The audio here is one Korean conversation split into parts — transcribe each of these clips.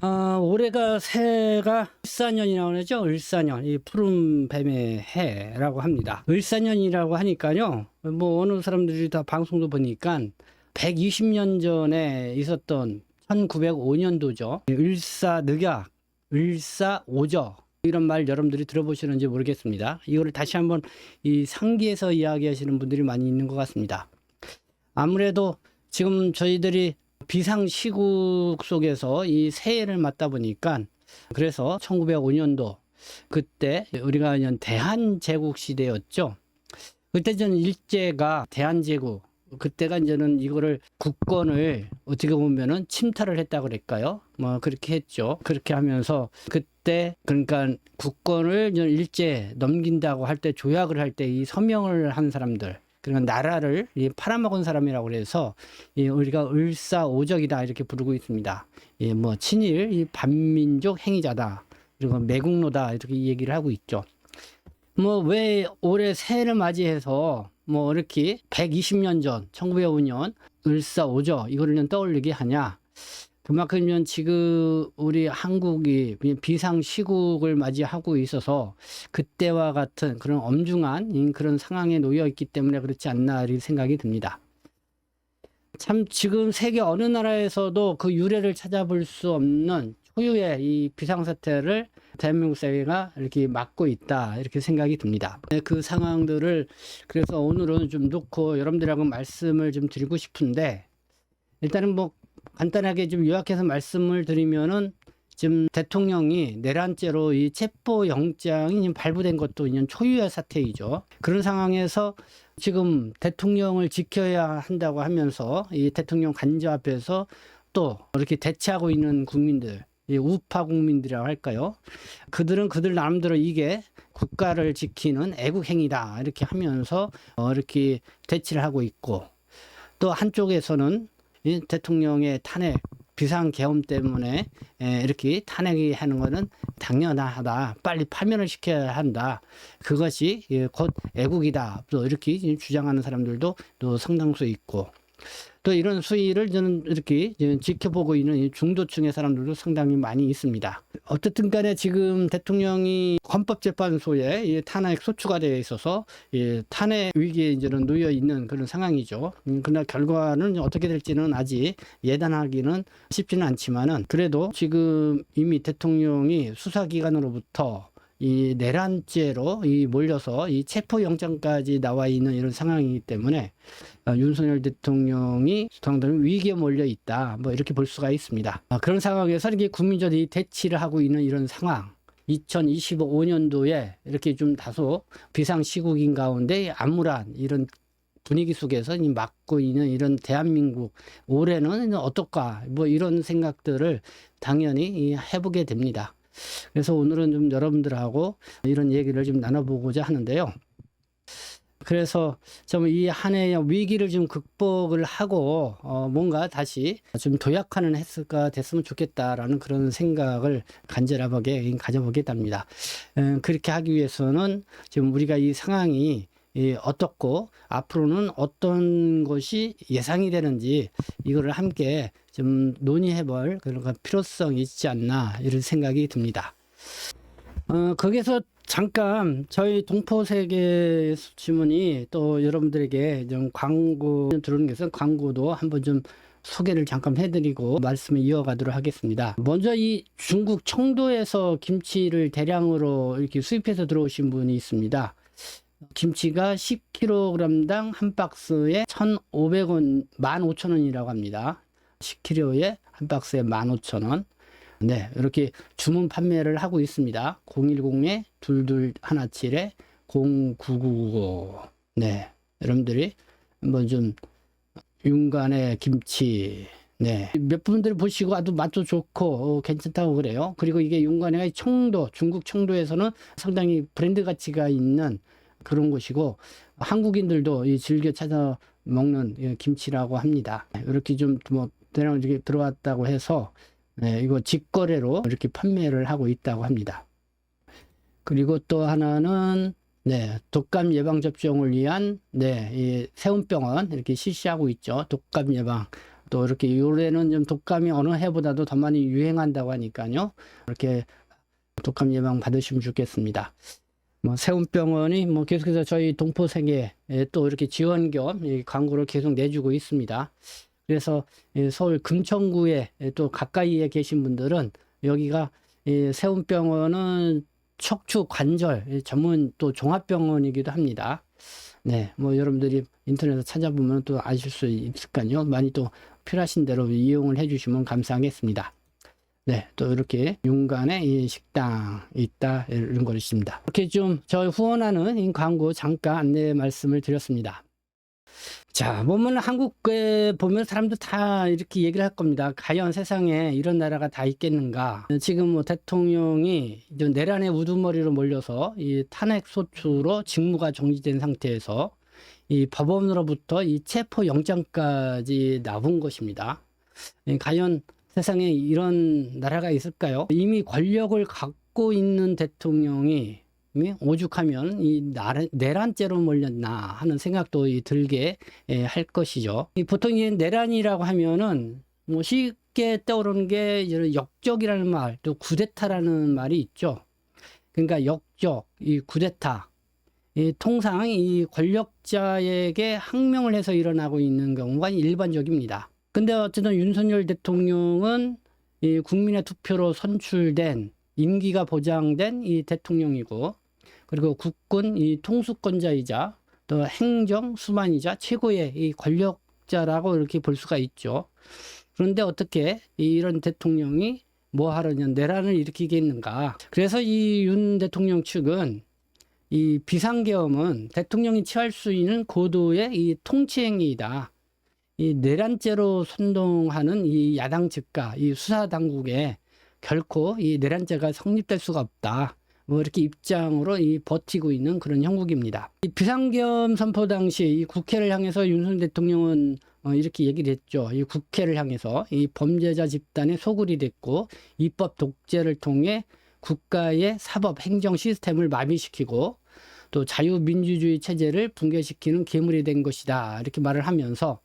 올해가 새해가 을사년이라고 하죠. 을사년, 이 푸른 뱀의 해라고 합니다. 을사년이라고 하니까요. 뭐 어느 사람들이 다 방송도 보니까 120년 전에 있었던 1905년도죠. 을사늑약, 을사오저 이런 말 여러분들이 들어보시는지 모르겠습니다. 이거를 다시 한번 이 상기해서 이야기하시는 분들이 많이 있는 것 같습니다. 아무래도 지금 저희들이 비상시국 속에서 이 새해를 맞다 보니까 그래서 1905년도 그때 우리가 대한제국 시대였죠. 그때 저는 일제가 대한제국 그때가 이제는 이거를 국권을 어떻게 보면은 침탈을 했다 그럴까요? 뭐 그렇게 했죠. 그렇게 하면서 그때 그러니까 국권을 일제 넘긴다고 할 때 조약을 할 때 이 서명을 한 사람들 그러니까 나라를 팔아먹은 사람이라고 그래서 우리가 을사오적이다 이렇게 부르고 있습니다. 뭐 친일 이 반민족 행위자다 그리고 매국노다 이렇게 얘기를 하고 있죠. 뭐 왜 올해 새해를 맞이해서 뭐 이렇게 120년 전 1905년 을사오적 이거를 떠올리게 하냐? 그만큼 지금 우리 한국이 비상시국을 맞이하고 있어서 그때와 같은 그런 엄중한 그런 상황에 놓여 있기 때문에 그렇지 않나 이런 생각이 듭니다. 참 지금 세계 어느 나라에서도 그 유래를 찾아볼 수 없는 초유의 이 비상사태를 대한민국 사회가 이렇게 맞고 있다 이렇게 생각이 듭니다. 그 상황들을 그래서 오늘은 좀 놓고 여러분들하고 말씀을 좀 드리고 싶은데 일단은 뭐 간단하게 좀 요약해서 말씀을 드리면은 지금 대통령이 내란죄로 이 체포영장이 발부된 것도 그냥 초유의 사태이죠. 그런 상황에서 지금 대통령을 지켜야 한다고 하면서 이 대통령 관저 앞에서 또 이렇게 대치하고 있는 국민들, 이 우파 국민들이라고 할까요? 그들은 그들 나름대로 이게 국가를 지키는 애국행위다 이렇게 하면서 이렇게 대치를 하고 있고 또 한쪽에서는 이 대통령의 탄핵 비상계엄 때문에 이렇게 탄핵이 하는 것은 당연하다. 빨리 파면을 시켜야 한다. 그것이 곧 애국이다. 또 이렇게 주장하는 사람들도 또 상당수 있고 또 이런 수위를 저는 이렇게 지켜보고 있는 중도층의 사람들도 상당히 많이 있습니다. 어쨌든 간에 지금 대통령이 헌법재판소에 탄핵 소추가 되어 있어서 탄핵 위기에 이제는 놓여 있는 그런 상황이죠. 그러나 결과는 어떻게 될지는 아직 예단하기는 쉽지는 않지만은 그래도 지금 이미 대통령이 수사기관으로부터 이 내란죄로 몰려서 이 체포영장까지 나와 있는 이런 상황이기 때문에 윤석열 대통령이 상당히 위기에 몰려 있다. 뭐 이렇게 볼 수가 있습니다. 그런 상황에서 이렇게 국민들이 대치를 하고 있는 이런 상황. 2025년도에 이렇게 좀 다소 비상시국인 가운데 암울한 이런 분위기 속에서 맞고 있는 이런 대한민국 올해는 어떨까? 뭐 이런 생각들을 당연히 해보게 됩니다. 그래서 오늘은 좀 여러분들하고 이런 얘기를 좀 나눠보고자 하는데요. 그래서 좀 이 한 해의 위기를 좀 극복을 하고 뭔가 다시 좀 도약하는 해가 됐으면 좋겠다라는 그런 생각을 간절하게 가져보게 됩니다. 그렇게 하기 위해서는 지금 우리가 이 상황이 어떻고 앞으로는 어떤 것이 예상이 되는지 이거를 함께 좀 논의해볼 그런 필요성이 있지 않나 이런 생각이 듭니다. 거기서 잠깐 저희 동포세계 신문이 또 여러분들에게 좀 광고 들어오는 것은 광고도 한번 좀 소개를 잠깐 해드리고 말씀을 이어가도록 하겠습니다. 먼저 이 중국 청도에서 김치를 대량으로 이렇게 수입해서 들어오신 분이 있습니다. 김치가 10kg당 한 박스에 1,500원, 15,000원이라고 합니다. 10kg에 한 박스에 15,000원. 네, 이렇게 주문 판매를 하고 있습니다. 010-2217-0999. 네, 여러분들이 한번 좀 윤간의 김치. 네, 몇 분들이 보시고 아주 맛도 좋고 괜찮다고 그래요. 그리고 이게 윤간의 청도, 중국 청도에서는 상당히 브랜드 가치가 있는 그런 곳이고 한국인들도 즐겨 찾아 먹는 김치라고 합니다. 이렇게 좀 뭐 대량 이렇게 들어왔다고 해서 이거 직거래로 이렇게 판매를 하고 있다고 합니다. 그리고 또 하나는 독감 예방 접종을 위한 이 세운병원 이렇게 실시하고 있죠. 독감 예방 또 이렇게 올해는 좀 독감이 어느 해보다도 더 많이 유행한다고 하니까요. 이렇게 독감 예방 받으시면 좋겠습니다. 뭐 세운병원이 뭐 계속해서 저희 동포세계에 또 이렇게 지원 겸 이 광고를 계속 내주고 있습니다. 그래서 서울 금천구에 또 가까이에 계신 분들은 여기가 세운병원은 척추 관절 전문 또 종합병원이기도 합니다. 네, 뭐 여러분들이 인터넷에서 찾아보면 또 아실 수 있을까요? 많이 또 필요하신 대로 이용을 해주시면 감사하겠습니다. 네, 또 이렇게 윤관에 이 식당 있다 이런 거 있습니다. 이렇게 좀 저희 후원하는 이 광고 잠깐 안내 말씀을 드렸습니다. 자, 보면 한국에 보면 사람들 다 이렇게 얘기를 할 겁니다. 과연 세상에 이런 나라가 다 있겠는가? 지금 뭐 대통령이 내란의 우두머리로 몰려서 이 탄핵 소추로 직무가 정지된 상태에서 이 법원으로부터 이 체포 영장까지 나온 것입니다. 과연 세상에 이런 나라가 있을까요? 이미 권력을 갖고 있는 대통령이 오죽하면 이 내란죄로 몰렸나 하는 생각도 들게 할 것이죠. 보통 이 내란이라고 하면은 뭐 쉽게 떠오르는 게 역적이라는 말, 또 쿠데타라는 말이 있죠. 그러니까 역적, 이 쿠데타, 통상 이 권력자에게 항명을 해서 일어나고 있는 경우가 일반적입니다. 근데 어쨌든 윤석열 대통령은 이 국민의 투표로 선출된 임기가 보장된 이 대통령이고, 그리고 국군 이 통수권자이자 또 행정 수반이자 최고의 이 권력자라고 이렇게 볼 수가 있죠. 그런데 어떻게 이런 대통령이 뭐 하려냐 내란을 일으키겠는가? 그래서 이 윤 대통령 측은 이 비상계엄은 대통령이 취할 수 있는 고도의 이 통치행위이다. 이 내란죄로 선동하는 이 야당 측과 이 수사 당국에 결코 이 내란죄가 성립될 수가 없다. 뭐 이렇게 입장으로 이 버티고 있는 그런 형국입니다. 이 비상계엄 선포 당시 이 국회를 향해서 윤석열 대통령은 이렇게 얘기를 했죠. 이 국회를 향해서 이 범죄자 집단의 소굴이 됐고 입법 독재를 통해 국가의 사법 행정 시스템을 마비시키고 또 자유민주주의 체제를 붕괴시키는 괴물이 된 것이다. 이렇게 말을 하면서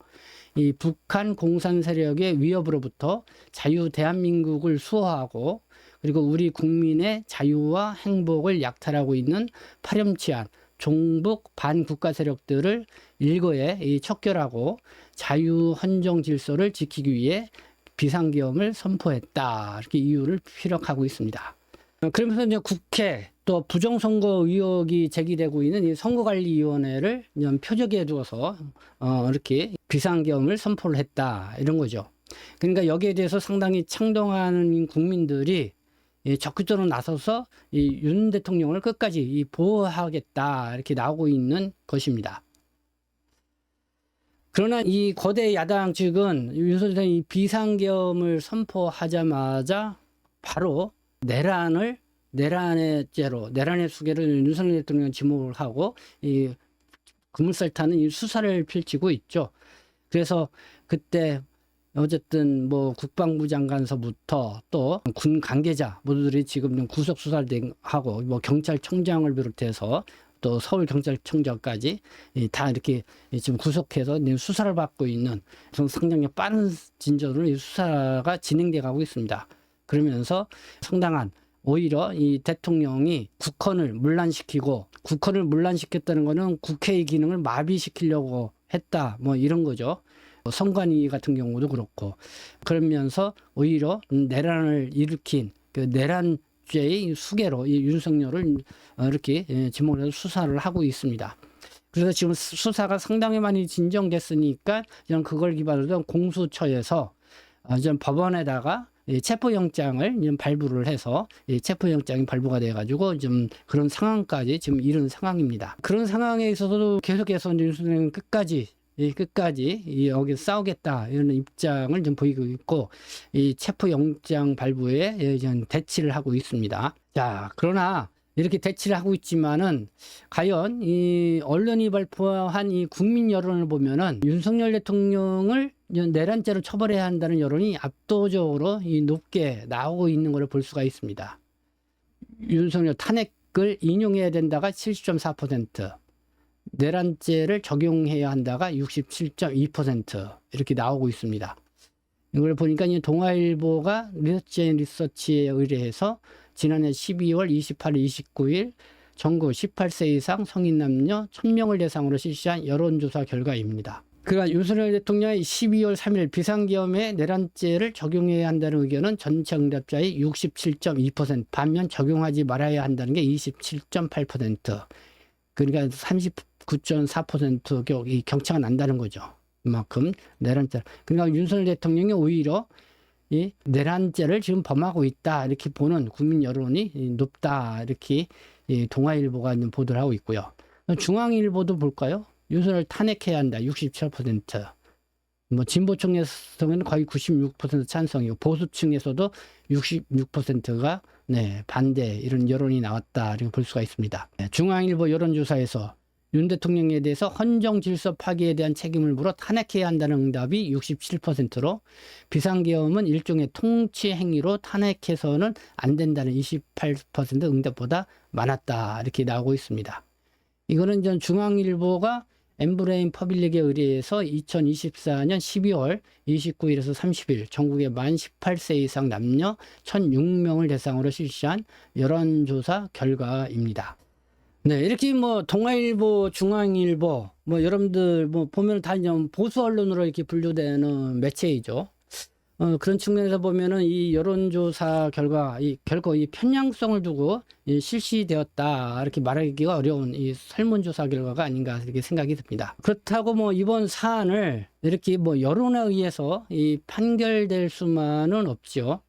이 북한 공산 세력의 위협으로부터 자유 대한민국을 수호하고 그리고 우리 국민의 자유와 행복을 약탈하고 있는 파렴치한 종북 반국가 세력들을 일거에 척결하고 자유 헌정 질서를 지키기 위해 비상계엄을 선포했다. 이렇게 이유를 피력하고 있습니다. 그러면서 이제 국회 또 부정선거 의혹이 제기되고 있는 이 선거관리위원회를 표적에 두어서 이렇게 비상계엄을 선포를 했다 이런 거죠. 그러니까 여기에 대해서 상당히 창동하는 국민들이 적극적으로 나서서 이 윤 대통령을 끝까지 보호하겠다 이렇게 나오고 있는 것입니다. 그러나 이 거대 야당 측은 윤석열 대통령이 비상계엄을 선포하자마자 바로 내란의 죄로 내란의 수괴를 윤석열 대통령 지목을 하고 이 그물살 타는 이 수사를 펼치고 있죠. 그래서 그때 어쨌든 뭐 국방부 장관서부터 또 군 관계자 모두들이 지금 구속 수사를 하고 뭐 경찰청장을 비롯해서 또 서울경찰청장까지 다 이렇게 지금 구속해서 수사를 받고 있는 상당히 빠른 진전으로 이 수사가 진행돼 가고 있습니다. 그러면서 상당한 오히려 이 대통령이 국헌을 문란시켰다는 것은 국회의 기능을 마비시키려고 했다. 뭐 이런 거죠. 선관위 같은 경우도 그렇고 그러면서 오히려 내란을 일으킨 그 내란죄의 수괴로 이 윤석열을 이렇게 지목을 해서 수사를 하고 있습니다. 그래서 지금 수사가 상당히 많이 진정됐으니까 저는 그걸 기반으로 공수처에서 전 법원에다가 체포영장을 발부를 해서 체포영장이 발부가 돼가지고 좀 그런 상황까지 지금 이른 상황입니다. 그런 상황에 있어서도 계속해서 윤석열은 끝까지 여기서 싸우겠다 이런 입장을 좀 보이고 있고 이 체포영장 발부에 대치를 하고 있습니다. 자, 그러나 이렇게 대치를 하고 있지만은 과연 이 언론이 발표한 이 국민 여론을 보면은 윤석열 대통령을 내란죄로 처벌해야 한다는 여론이 압도적으로 높게 나오고 있는 것을 볼 수가 있습니다. 윤석열 탄핵을 인용해야 된다가 70.4%, 내란죄를 적용해야 한다가 67.2% 이렇게 나오고 있습니다. 이걸 보니까 이 동아일보가 리서치에 의뢰해서 지난해 12월 28일, 29일 전국 18세 이상 성인 남녀 1000명을 대상으로 실시한 여론조사 결과입니다. 그러니까 윤석열 대통령이 12월 3일 비상계엄에 내란죄를 적용해야 한다는 의견은 전체 응답자의 67.2%, 반면 적용하지 말아야 한다는 게 27.8%, 그러니까 39.4% 이 격차가 난다는 거죠. 그만큼 내란죄. 그러니까 윤석열 대통령이 오히려 이 내란죄를 지금 범하고 있다 이렇게 보는 국민 여론이 높다 이렇게 이 동아일보가 보도를 하고 있고요. 중앙일보도 볼까요? 윤석열 탄핵해야 한다 67%. 뭐 진보층에서는 거의 96% 찬성이고 보수층에서도 66%가 네, 반대 이런 여론이 나왔다 이렇게 볼 수가 있습니다. 중앙일보 여론조사에서 윤 대통령에 대해서 헌정 질서 파기에 대한 책임을 물어 탄핵해야 한다는 응답이 67%로 비상계엄은 일종의 통치 행위로 탄핵해서는 안 된다는 28% 응답보다 많았다 이렇게 나오고 있습니다. 이거는 전 중앙일보가 엠브레인 퍼블릭에 의뢰해서 2024년 12월 29일에서 30일 전국의 만 18세 이상 남녀 1006명을 대상으로 실시한 여론조사 결과입니다. 네, 이렇게 뭐 동아일보, 중앙일보, 뭐 여러분들 뭐 보면 다 보수 언론으로 이렇게 분류되는 매체이죠. 그런 측면에서 보면은 이 여론조사 결과, 결코 이 편향성을 두고 실시되었다 이렇게 말하기가 어려운 이 설문조사 결과가 아닌가 이렇게 생각이 듭니다. 그렇다고 뭐 이번 사안을 이렇게 뭐 여론에 의해서 이 판결될 수만은 없죠.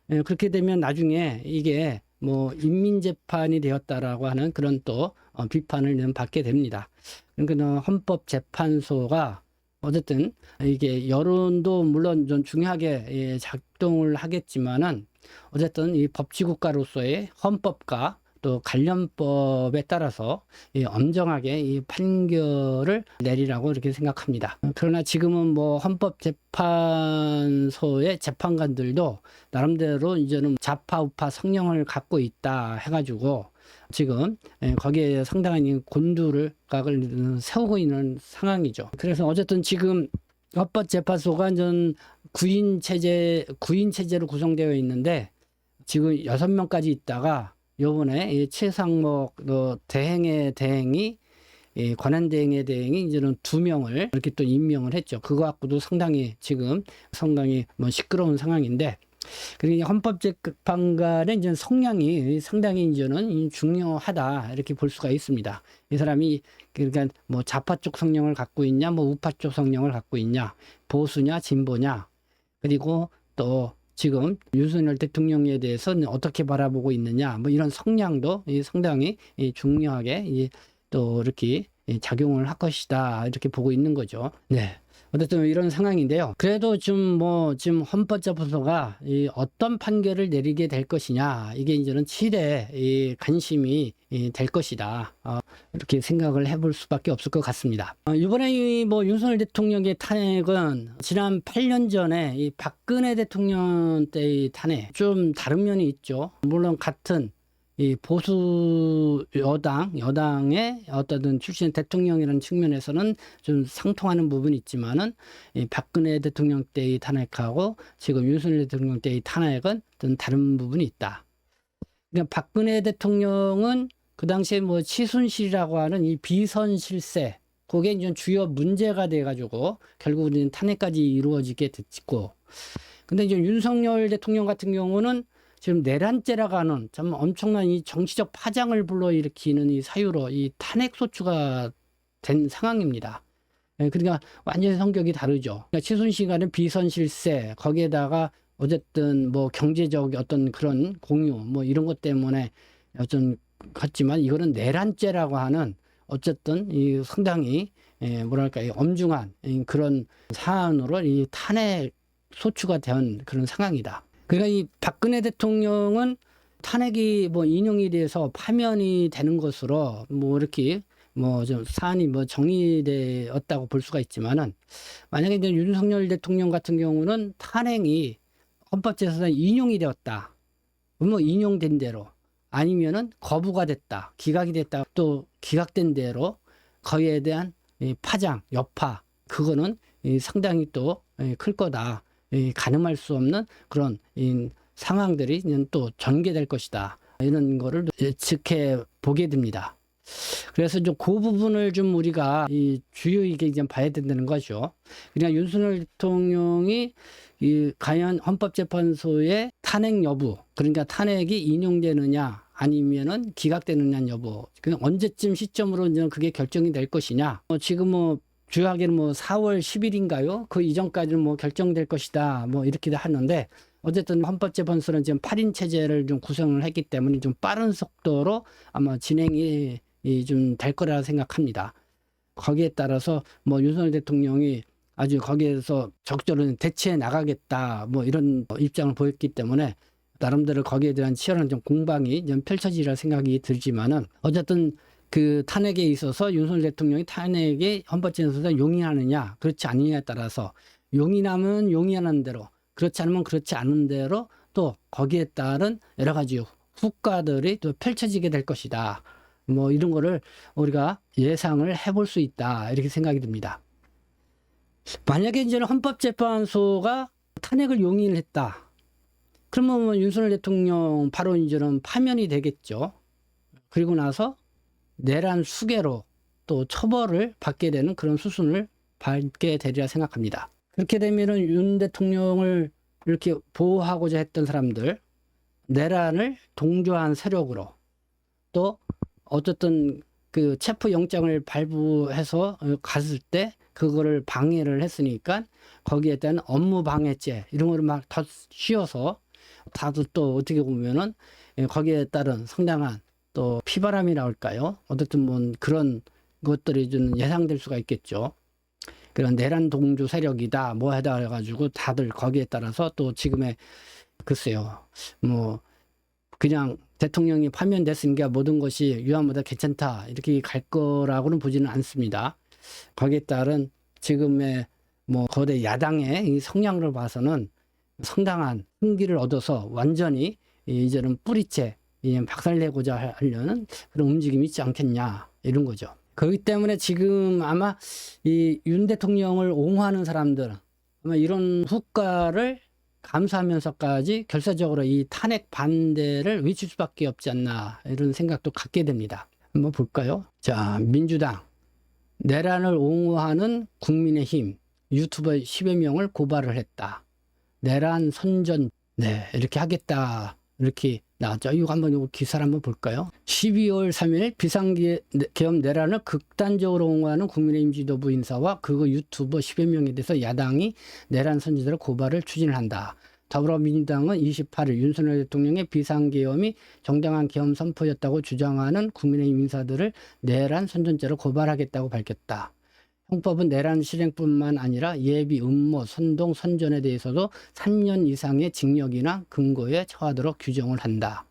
그렇게 되면 나중에 이게 뭐 인민재판이 되었다라고 하는 그런 또 비판을 받게 됩니다. 그러니까 헌법재판소가 어쨌든 이게 여론도 물론 좀 중요하게 작동을 하겠지만은 어쨌든 이 법치국가로서의 헌법과 또 관련법에 따라서 엄정하게 이 판결을 내리라고 이렇게 생각합니다. 그러나 지금은 뭐 헌법재판소의 재판관들도 나름대로 이제는 좌파 우파 성향을 갖고 있다 해가지고 지금 거기에 상당한 곤두를 각을 세우고 있는 상황이죠. 그래서 어쨌든 지금 헌법재판소가 전 구인 체제로 구성되어 있는데 지금 6명까지 있다가 요번에 최상목 대행이 관한 대행의 대행이 이제는 2명을 이렇게 또 임명을 했죠. 그거 갖고도 상당히 뭐 시끄러운 상황인데, 그러니까 헌법재판관의 이제 성향이 상당히 이제는 중요하다 이렇게 볼 수가 있습니다. 이 사람이 그러니까 뭐 좌파 쪽 성향을 갖고 있냐, 뭐 우파 쪽 성향을 갖고 있냐, 보수냐, 진보냐, 그리고 또 지금 윤석열 대통령에 대해서는 어떻게 바라보고 있느냐, 뭐 이런 성향도 상당히 중요하게 또 이렇게 작용을 할 것이다 이렇게 보고 있는 거죠. 네. 어쨌든 이런 상황인데요. 그래도 지금 헌법재판소가 어떤 판결을 내리게 될 것이냐, 이게 이제는 최대 관심이 될 것이다. 이렇게 생각을 해볼 수밖에 없을 것 같습니다. 이번에 뭐 윤석열 대통령의 탄핵은 지난 8년 전에 이 박근혜 대통령 때의 탄핵 좀 다른 면이 있죠. 물론 같은 이 보수 여당의 어떤 출신 대통령이라는 측면에서는 좀 상통하는 부분이 있지만은 이 박근혜 대통령 때의 탄핵하고 지금 윤석열 대통령 때의 탄핵은 좀 다른 부분이 있다. 그러니까 박근혜 대통령은 그 당시에 뭐 최순실이라고 하는 이 비선 실세, 그게 이제 주요 문제가 돼가지고 결국은 탄핵까지 이루어지게 됐고, 근데 이제 윤석열 대통령 같은 경우는 지금 내란죄라고 하는 참 엄청난 이 정치적 파장을 불러일으키는 이 사유로 이 탄핵 소추가 된 상황입니다. 그러니까 완전히 성격이 다르죠. 그러니까 최순실과는 비선 실세, 거기에다가 어쨌든 뭐 경제적 어떤 그런 공유 뭐 이런 것 때문에 어떤 같지만, 이거는 내란죄라고 하는 어쨌든 이 상당히 뭐랄까 엄중한 그런 사안으로 이 탄핵 소추가 된 그런 상황이다. 그러니까 이 박근혜 대통령은 탄핵이 뭐 인용이 돼서 파면이 되는 것으로 뭐 이렇게 뭐 좀 사안이 뭐 정리되었다고 볼 수가 있지만은, 만약에 이제 윤석열 대통령 같은 경우는 탄핵이 헌법재판소에 인용이 되었다, 뭐 인용된 대로, 아니면은 거부가 됐다, 기각이 됐다, 또 기각된 대로 거기에 대한 파장, 여파, 그거는 상당히 또 클 거다. 가늠할 수 없는 그런 상황들이 또 전개될 것이다. 이런 거를 예측해 보게 됩니다. 그래서 좀 그 부분을 좀 우리가 주요 있게 좀 봐야 된다는 거죠. 그냥 윤석열 대통령이 과연 헌법재판소의 탄핵 여부, 그러니까 탄핵이 인용되느냐 아니면은 기각되느냐 여부, 그냥 언제쯤 시점으로 이제 그게 결정이 될 것이냐. 지금 주요하게는 4월 10일인가요? 그 이전까지는 결정될 것이다. 이렇게 하는데, 어쨌든 헌법재판소는 지금 8인 체제를 좀 구성을 했기 때문에 좀 빠른 속도로 아마 진행이 좀 될 거라 생각합니다. 거기에 따라서 윤석열 대통령이 아주 거기에서 적절히 대처해 나가겠다 이런 입장을 보였기 때문에 나름대로 거기에 대한 치열한 좀 공방이 좀 펼쳐지리라 생각이 들지만은, 어쨌든 그 탄핵에 있어서 윤석열 대통령이 탄핵에 헌법재판소에서 용인하느냐 그렇지 않느냐에 따라서, 용인하면 용인하는 대로, 그렇지 않으면 그렇지 않은 대로 또 거기에 따른 여러 가지 후과들이 또 펼쳐지게 될 것이다. 이런 거를 우리가 예상을 해볼 수 있다. 이렇게 생각이 듭니다. 만약에 이제는 헌법재판소가 탄핵을 용인을 했다. 그러면 윤석열 대통령 바로 이제는 파면이 되겠죠. 그리고 나서 내란 수괴로 또 처벌을 받게 되는 그런 수순을 밟게 되리라 생각합니다. 그렇게 되면은 윤 대통령을 이렇게 보호하고자 했던 사람들, 내란을 동조한 세력으로, 또 어쨌든 그 체포 영장을 발부해서 갔을 때 그거를 방해를 했으니까 거기에 대한 업무 방해죄 이런 거를 막 더 씌워서, 다들 또 어떻게 보면은 거기에 따른 상당한 또 피바람이 나올까요? 어쨌든 그런 것들이 좀 예상될 수가 있겠죠. 그런 내란 동조 세력이다 해다 가지고 다들 거기에 따라서 또 지금의 글쎄요, 그냥 대통령이 파면됐으니까 모든 것이 유한보다 괜찮다 이렇게 갈 거라고는 보지는 않습니다. 거기에 따른 지금의 거대 야당의 이 성향을 봐서는 상당한 흥기를 얻어서 완전히 이제는 뿌리째 박살내고자 하려는 그런 움직임이 있지 않겠냐 이런 거죠. 그렇기 때문에 지금 아마 이 윤 대통령을 옹호하는 사람들 아마 이런 후과를 감수하면서까지 결사적으로 이 탄핵 반대를 외칠 수밖에 없지 않나 이런 생각도 갖게 됩니다. 한번 볼까요? 자, 민주당 내란을 옹호하는 국민의힘 유튜버 10여 명을 고발을 했다. 내란 선전 이렇게 하겠다 이렇게 나왔죠. 이거 한번 기사를 한번 볼까요? 12월 3일 비상계엄 내란을 극단적으로 옹호하는 국민의힘 지도부 인사와 그거 유튜버 10여 명에 대해서 야당이 내란 선지자를 고발을 추진을 한다. 더불어민주당은 28일 윤석열 대통령의 비상계엄이 정당한 계엄 선포였다고 주장하는 국민의힘 인사들을 내란 선전죄로 고발하겠다고 밝혔다. 형법은 내란 실행뿐만 아니라 예비, 음모, 선동, 선전에 대해서도 3년 이상의 징역이나 금고에 처하도록 규정을 한다.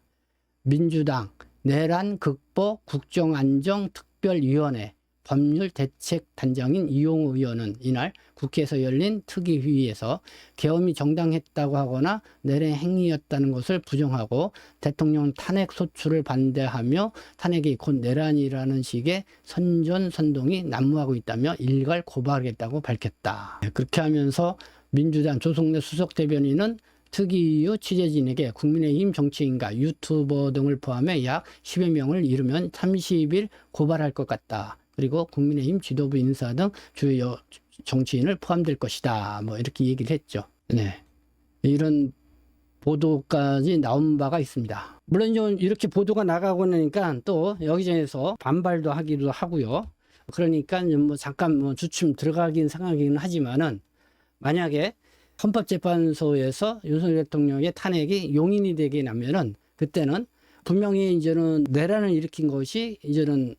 민주당 내란 극복 국정안정특별위원회 법률대책단장인 이용우 의원은 이날 국회에서 열린 특위회의에서 계엄이 정당했다고 하거나 내란 행위였다는 것을 부정하고 대통령 탄핵 소추를 반대하며 탄핵이 곧 내란이라는 식의 선전선동이 난무하고 있다며 일괄 고발하겠다고 밝혔다. 그렇게 하면서 민주당 조성래 수석대변인은 특위 이후 취재진에게 국민의힘 정치인과 유튜버 등을 포함해 약 10여 명을 이르면 30일 고발할 것 같다. 그리고 국민의힘 지도부 인사 등 주요 정치인을 포함될 것이다. 이렇게 얘기를 했죠. 네. 이런 보도까지 나온 바가 있습니다. 물론 이렇게 보도가 나가고 나니까 또 여기저기서 반발도 하기도 하고요. 그러니까 잠깐 주춤 들어가긴 생각이긴 하지만은, 만약에 헌법재판소에서 윤석열 대통령의 탄핵이 용인이 되게 나면은 그때는 분명히 이제는 내란을 일으킨 것이 이제는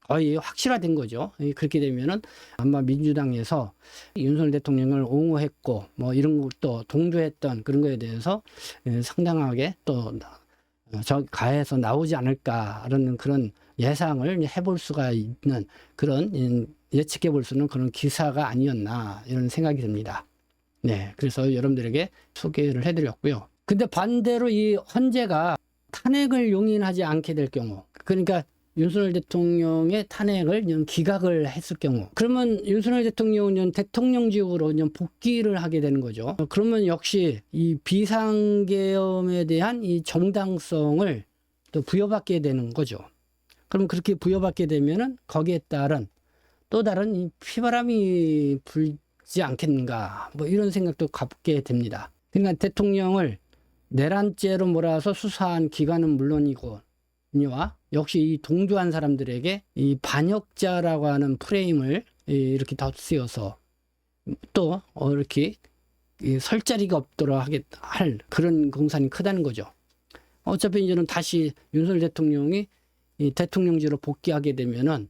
거의 확실화된 거죠. 그렇게 되면은 아마 민주당에서 윤석열 대통령을 옹호했고 이런 것도 동조했던 그런 거에 대해서 상당하게 또 가해서 나오지 않을까라는 그런 예상을 해볼 수가 있는 그런, 예측해 볼 수 있는 그런 기사가 아니었나 이런 생각이 듭니다. 네, 그래서 여러분들에게 소개를 해드렸고요. 근데 반대로 이 헌재가 탄핵을 용인하지 않게 될 경우, 그러니까 윤석열 대통령의 탄핵을 기각을 했을 경우, 그러면 윤석열 대통령은 대통령직으로 복귀를 하게 되는 거죠. 그러면 역시 이 비상계엄에 대한 이 정당성을 또 부여받게 되는 거죠. 그럼 그렇게 부여받게 되면은 거기에 따른 또 다른 이 피바람이 불지 않겠는가, 뭐 이런 생각도 갖게 됩니다. 그러니까 대통령을 내란죄로 몰아서 수사한 기관은 물론이고, 와 역시 이 동조한 사람들에게 이 반역자라고 하는 프레임을 이렇게 덧씌워서 또 이렇게 설 자리가 없도록 할 그런 공산이 크다는 거죠. 어차피 이제는 다시 윤석열 대통령이 이 대통령직으로 복귀하게 되면은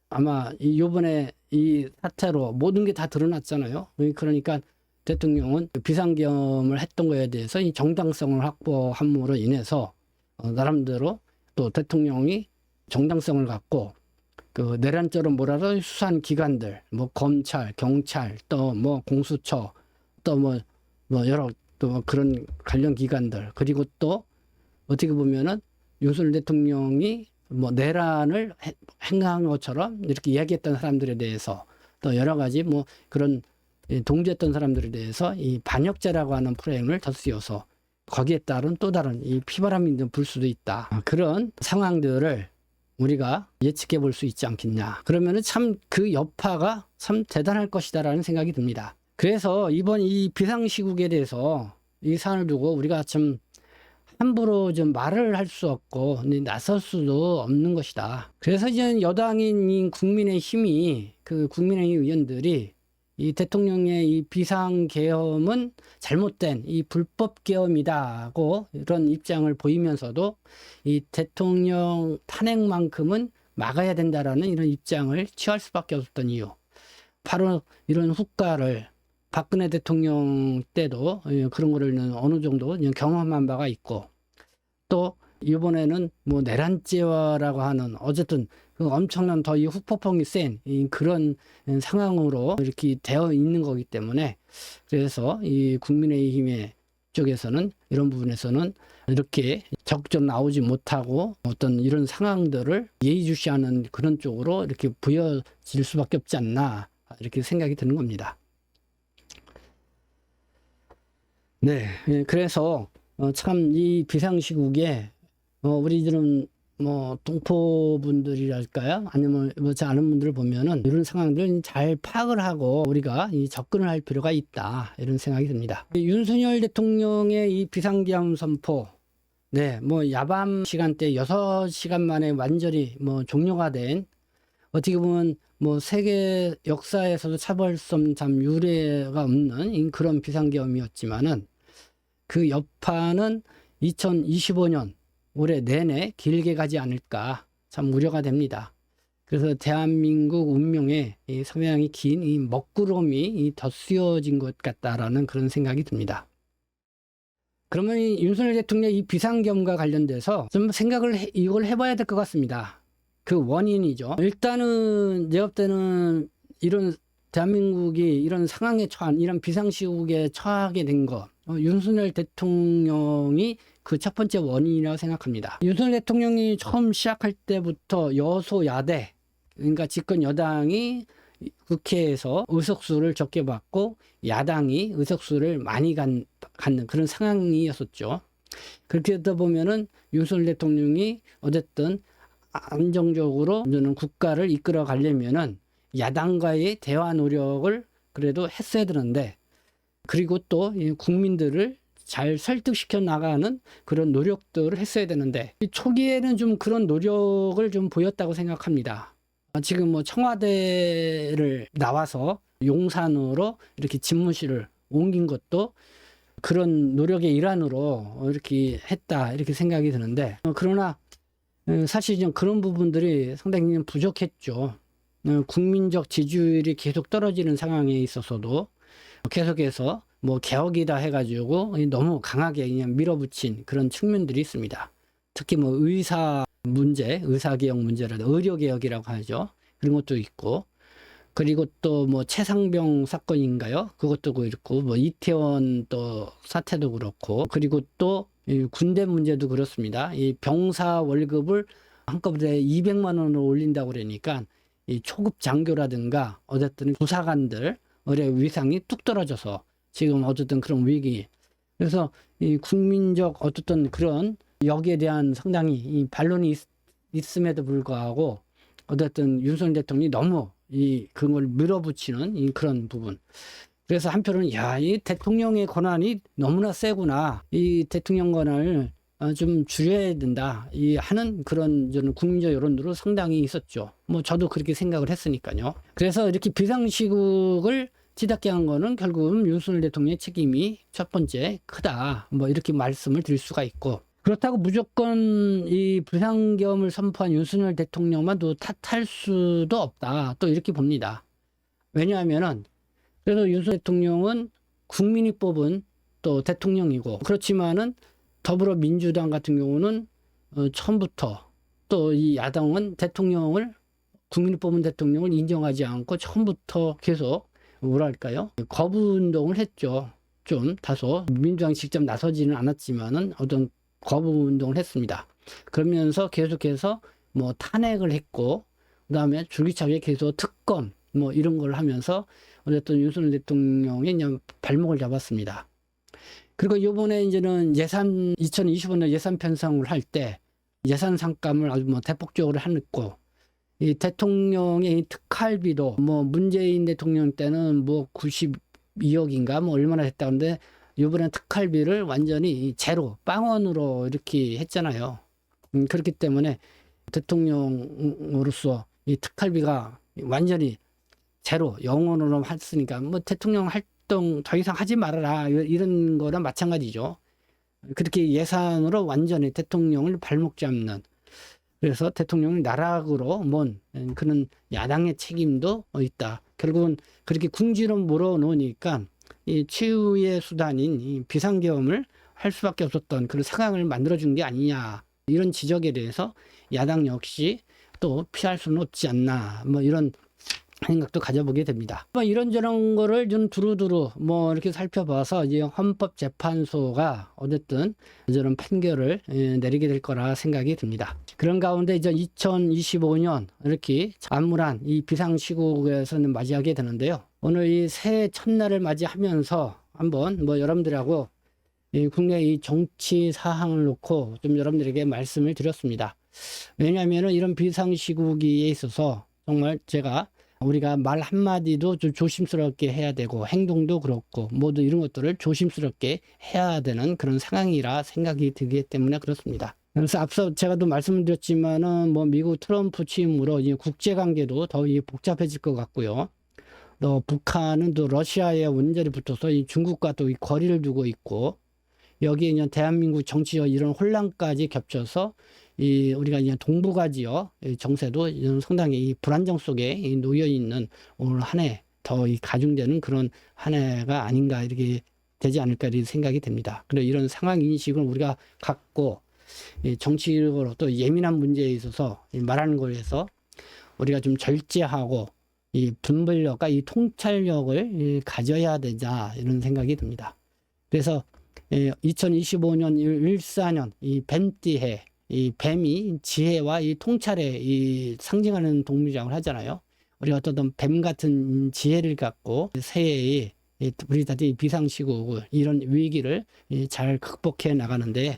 아마 이번에 이 사태로 모든 게 다 드러났잖아요. 그러니까 대통령은 비상계엄을 했던 거에 대해서 이 정당성을 확보함으로 인해서 나름대로 또 대통령이 정당성을 갖고 그 내란죄로 몰아서 수사한 기관들, 뭐 검찰, 경찰, 또 뭐 공수처, 또 뭐 여러 또 그런 관련 기관들, 그리고 또 어떻게 보면은 윤석열 대통령이 뭐 내란을 행한 것처럼 이렇게 이야기했던 사람들에 대해서 또 여러 가지 뭐 그런 동조했던 사람들에 대해서 이 반역죄라고 하는 프레임을 덧씌워서 거기에 따른 또 다른 이 피바람이 불 수도 있다. 그런 상황들을 우리가 예측해 볼 수 있지 않겠냐. 그러면은 참 그 여파가 참 대단할 것이다라는 생각이 듭니다. 그래서 이번 이 비상시국에 대해서 이 사안을 두고 우리가 참 함부로 좀 말을 할 수 없고 나설 수도 없는 것이다. 그래서 이제 여당인 국민의힘이 그 국민의힘 의원들이 이 대통령의 이 비상계엄은 잘못된 이 불법계엄이다고 이런 입장을 보이면서도 이 대통령 탄핵만큼은 막아야 된다라는 이런 입장을 취할 수밖에 없었던 이유. 바로 이런 후과를 박근혜 대통령 때도 그런 거를 어느 정도 경험한 바가 있고, 또 이번에는 뭐 내란죄라고 하는 어쨌든 그 엄청난 더 이 후폭풍이 센 그런 상황으로 이렇게 되어 있는 거기 때문에, 그래서 이 국민의힘의 쪽에서는 이런 부분에서는 이렇게 적극적으로 나오지 못하고 어떤 이런 상황들을 예의주시하는 그런 쪽으로 이렇게 부여질 수밖에 없지 않나, 이렇게 생각이 드는 겁니다. 네, 그래서 참 이 비상시국에 우리들은 뭐 동포분들이랄까요? 아니면 그렇지 않은 분들을 보면은 이런 상황들을 잘 파악을 하고 우리가 이 접근을 할 필요가 있다, 이런 생각이 듭니다. 윤석열 대통령의 이 비상계엄 선포, 네, 뭐 야밤 시간대 6시간 만에 완전히 뭐 종료가 된, 어떻게 보면 뭐 세계 역사에서도 차벌점 참 유례가 없는 그런 비상계엄이었지만은 그 여파는 2025년 올해 내내 길게 가지 않을까 참 우려가 됩니다. 그래서 대한민국 운명에 이 서명이 긴 이 먹구름이 덧씌워진 것 같다라는 그런 생각이 듭니다. 그러면 이 윤석열 대통령 이 비상계엄과 관련돼서 좀 이걸 해봐야 될 것 같습니다. 그 원인이죠. 일단은 제가 볼 때는 이런 대한민국이 이런 상황에 처한, 이런 비상시국에 처하게 된 거, 윤석열 대통령이 그 첫 번째 원인이라고 생각합니다. 윤석열 대통령이 처음 시작할 때부터 여소야대, 그러니까 집권 여당이 국회에서 의석수를 적게 받고 야당이 의석수를 많이 갖는 그런 상황이었었죠. 그렇게 되다 보면은 윤석열 대통령이 어쨌든 안정적으로 국가를 이끌어 가려면은 야당과의 대화 노력을 그래도 했어야 되는데, 그리고 또 국민들을 잘 설득시켜 나가는 그런 노력들을 했어야 되는데, 초기에는 좀 그런 노력을 좀 보였다고 생각합니다. 지금 뭐 청와대를 나와서 용산으로 이렇게 집무실을 옮긴 것도 그런 노력의 일환으로 이렇게 했다, 이렇게 생각이 드는데, 그러나 사실 좀 그런 부분들이 상당히 부족했죠. 국민적 지지율이 계속 떨어지는 상황에 있어서도 계속해서 뭐 개혁이다 해가지고 너무 강하게 그냥 밀어붙인 그런 측면들이 있습니다. 특히 뭐 의사 문제, 의사개혁 문제라든지 의료개혁이라고 하죠. 그런 것도 있고, 그리고 또 뭐 최상병 사건인가요? 그것도 그렇고, 뭐 이태원 또 사태도 그렇고, 그리고 또 이 군대 문제도 그렇습니다. 이 병사 월급을 한꺼번에 200만 원을 올린다고 그러니까 이 초급 장교라든가 어쨌든 부사관들 의 위상이 뚝 떨어져서 지금 어쨌든 그런 위기. 그래서 이 국민적 어쨌든 그런 여기에 대한 상당히 이 반론이 있음에도 불구하고 어쨌든 윤석열 대통령이 너무 그걸 밀어붙이는 그런 부분. 그래서 한편으로는 이 대통령의 권한이 너무나 세구나. 이 대통령 권한을 좀 줄여야 된다. 하는 그런 저는 국민적 여론으로 상당히 있었죠. 뭐 저도 그렇게 생각을 했으니까요. 그래서 이렇게 비상시국을 치닫게 한 거는 결국은 윤석열 대통령의 책임이 첫 번째 크다. 뭐 이렇게 말씀을 드릴 수가 있고, 그렇다고 무조건 이 비상계엄을 선포한 윤석열 대통령만 또 탓할 수도 없다. 또 이렇게 봅니다. 왜냐하면은 그래도 윤석열 대통령은 국민이 뽑은 또 대통령이고, 그렇지만은 더불어민주당 같은 경우는 처음부터 또 이 야당은 국민이 뽑은 대통령을 인정하지 않고 처음부터 계속 뭐랄까요? 거부 운동을 했죠. 좀 다소 민주당이 직접 나서지는 않았지만은 어떤 거부 운동을 했습니다. 그러면서 계속해서 뭐 탄핵을 했고, 그다음에 줄기차게 계속 특검 뭐 이런 걸 하면서 어쨌든 윤석열 대통령의 그냥 발목을 잡았습니다. 그리고 이번에 이제는 2025년 예산 편성을 할 때 예산 삭감을 아주 뭐 대폭적으로 했고, 이 대통령의 이 특활비도 뭐 문재인 대통령 때는 뭐 92억인가 뭐 얼마나 됐다는데 이번에 특활비를 완전히 제로 빵원으로 이렇게 했잖아요. 그렇기 때문에 대통령으로서 이 특활비가 완전히 제로 0원으로 했으니까 뭐 대통령 활동 더 이상 하지 말아라 이런 거랑 마찬가지죠. 그렇게 예산으로 완전히 대통령을 발목 잡는, 그래서 대통령을 나락으로 먼 그런 야당의 책임도 있다. 결국은 그렇게 궁지로 몰아놓으니까 이 최후의 수단인 이 비상계엄을 할 수밖에 없었던 그런 상황을 만들어준 게 아니냐, 이런 지적에 대해서 야당 역시 또 피할 수는 없지 않나, 뭐 이런 생각도 가져보게 됩니다. 뭐 이런저런 거를 좀 두루두루 뭐 이렇게 살펴봐서 이제 헌법재판소가 어쨌든 저런 판결을 내리게 될 거라 생각이 듭니다. 그런 가운데 이제 2025년 이렇게 암울한 이 비상시국에서는 맞이하게 되는데요. 오늘 이 새해 첫날을 맞이하면서 한번 뭐 여러분들하고 이 국내 이 정치 사항을 놓고 좀 여러분들에게 말씀을 드렸습니다. 왜냐하면 이런 비상시국에 있어서 정말 우리가 말 한마디도 좀 조심스럽게 해야 되고, 행동도 그렇고 모두 이런 것들을 조심스럽게 해야 되는 그런 상황이라 생각이 들기 때문에 그렇습니다. 그래서 앞서 제가 또 말씀을 드렸지만은 뭐 미국 트럼프 취임으로 이제 국제관계도 더 복잡해질 것 같고요. 또 북한은 또 러시아에 완전히 붙어서 이 중국과 또 이 거리를 두고 있고, 여기에 그냥 대한민국 정치적 이런 혼란까지 겹쳐서 우리가 그냥 동북아 지역 정세도 상당히 이 불안정 속에 놓여 있는 오늘 한 해 더 가중되는 그런 한 해가 아닌가, 이렇게 되지 않을까 이런 생각이 됩니다. 그리고 이런 상황 인식을 우리가 갖고 정치적으로 또 예민한 문제에 있어서 말하는 거에서 우리가 좀 절제하고 이 분별력과 이 통찰력을 가져야 되자, 이런 생각이 듭니다. 그래서 2025년 14년 이 뱀띠해, 이 뱀이 지혜와 이 통찰에 상징하는 동물이라고 하잖아요. 우리가 어떤 뱀 같은 지혜를 갖고 새해에 우리 다들 비상시국 이런 위기를 잘 극복해 나가는데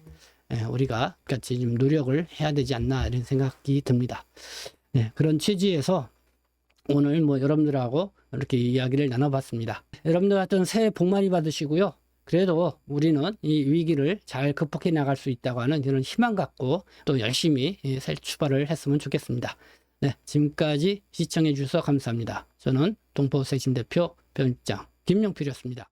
우리가 같이 좀 노력을 해야 되지 않나, 이런 생각이 듭니다. 그런 취지에서 오늘 뭐 여러분들하고 이렇게 이야기를 나눠봤습니다. 여러분들 같은 새해 복 많이 받으시고요. 그래도 우리는 이 위기를 잘 극복해 나갈 수 있다고 하는 이런 희망 갖고 또 열심히 새 출발을 했으면 좋겠습니다. 지금까지 시청해 주셔서 감사합니다. 저는 동포세신 대표 변장 김영필이었습니다.